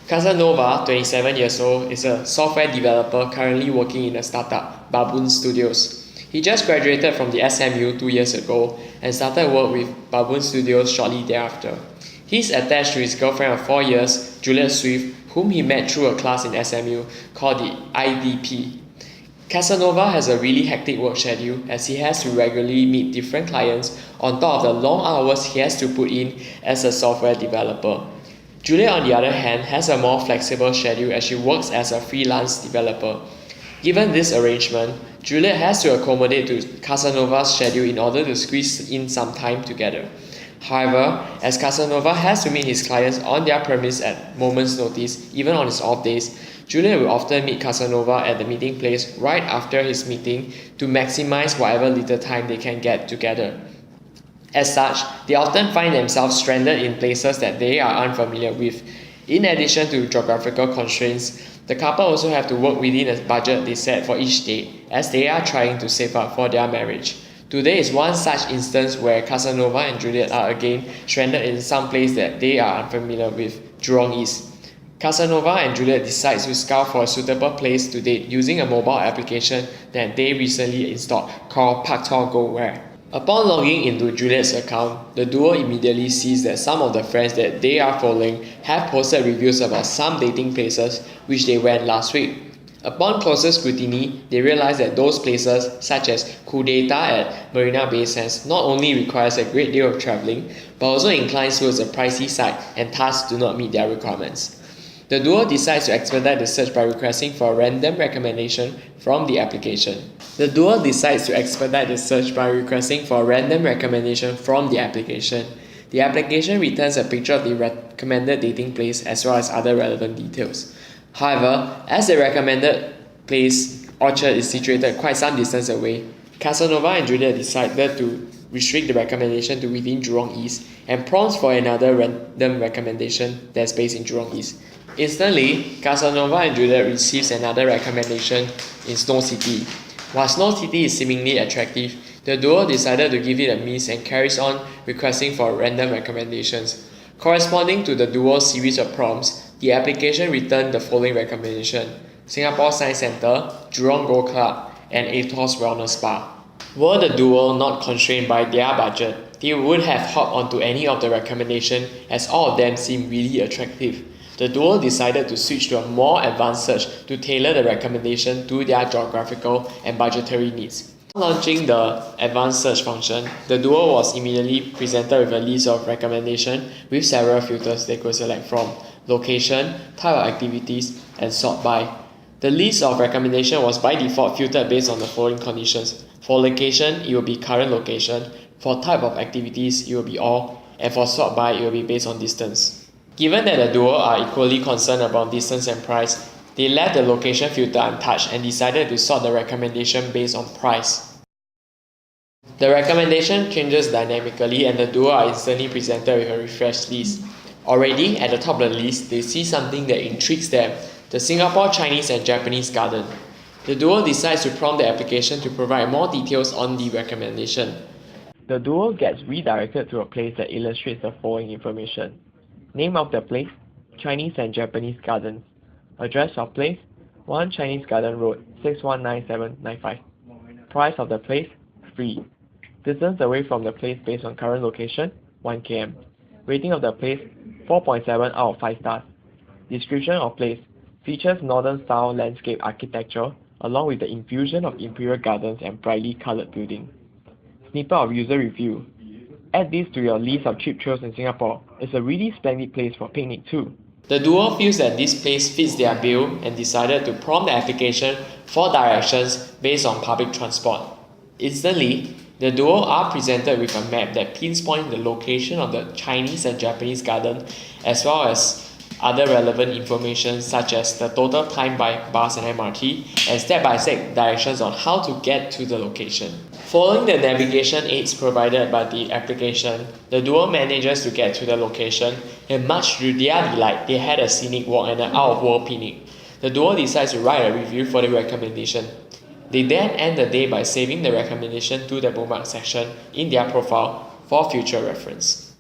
Casanova, 27 years old, is a software developer currently working in a startup, Baboon Studios. He just graduated from the SMU 2 years ago and started work with Baboon Studios shortly thereafter. He's attached to his girlfriend of 4 years, Juliet Swift, whom he met through a class in SMU called the IDP. Casanova has a really hectic work schedule as he has to regularly meet different clients on top of the long hours he has to put in as a software developer. Juliet, on the other hand, has a more flexible schedule as she works as a freelance developer. Given this arrangement, Juliet has to accommodate to Casanova's schedule in order to squeeze in some time together. However, as Casanova has to meet his clients on their premise at moment's notice, even on his off days, Juliet will often meet Casanova at the meeting place right after his meeting to maximize whatever little time they can get together. As such, they often find themselves stranded in places that they are unfamiliar with. In addition to geographical constraints, the couple also have to work within a budget they set for each day, as they are trying to save up for their marriage. Today is one such instance where Casanova and Juliet are again stranded in some place that they are unfamiliar with, Jurong East. Casanova and Juliet decide to scout for a suitable place to date using a mobile application that they recently installed called PaktorGoWhere. Upon logging into Juliet's account, the duo immediately sees that some of the friends that they are following have posted reviews about some dating places which they went last week. Upon closer scrutiny, they realize that those places, such as Kudeta at Marina Bay Sands, not only requires a great deal of travelling, but also inclines towards a pricey side and thus do not meet their requirements. The duo decides to expedite the search by requesting for a random recommendation from the application. The application returns a picture of the recommended dating place as well as other relevant details. However, as the recommended place, Orchard, is situated quite some distance away, Casanova and Juliet decided to restrict the recommendation to within Jurong East and prompts for another random recommendation that's based in Jurong East. Instantly, Casanova and Juliet receives another recommendation in Snow City. While Snow City is seemingly attractive, the duo decided to give it a miss and carries on requesting for random recommendations. Corresponding to the duo's series of prompts, the application returned the following recommendation: Singapore Science Centre, Jurong Golf Club, and Atos Wellness Spa. Were the duo not constrained by their budget, they would have hopped onto any of the recommendations as all of them seemed really attractive. The duo decided to switch to a more advanced search to tailor the recommendation to their geographical and budgetary needs. Launching the advanced search function, the duo was immediately presented with a list of recommendations with several filters they could select from: location, type of activities, and sort by. The list of recommendations was by default filtered based on the following conditions. For location, it will be current location. For type of activities, it will be all. And for sort by, it will be based on distance. Given that the duo are equally concerned about distance and price, they left the location filter untouched and decided to sort the recommendation based on price. The recommendation changes dynamically and the duo are instantly presented with a refreshed list. Already, at the top of the list, they see something that intrigues them: the Singapore Chinese and Japanese Garden. The duo decides to prompt the application to provide more details on the recommendation. The duo gets redirected to a place that illustrates the following information: name of the place, Chinese and Japanese Gardens. Address of place, 1 Chinese Garden Road, 619795. Price of the place, free. Distance away from the place based on current location, 1 km. Rating of the place, 4.7 out of 5 stars. Description of place, features northern style landscape architecture along with the infusion of imperial gardens and brightly coloured buildings. Snippet of user review. Add this to your list of cheap trails in Singapore. It's a really splendid place for picnic too. The duo feels that this place fits their bill and decided to prompt the application for directions based on public transport. Instantly, the duo are presented with a map that pinpoints the location of the Chinese and Japanese garden as well as other relevant information such as the total time by bus and MRT and step-by-step directions on how to get to the location. Following the navigation aids provided by the application, the duo manages to get to the location, and much to their delight, they had a scenic walk and an out-of-world picnic. The duo decides to write a review for the recommendation. They then end the day by saving the recommendation to the bookmark section in their profile for future reference.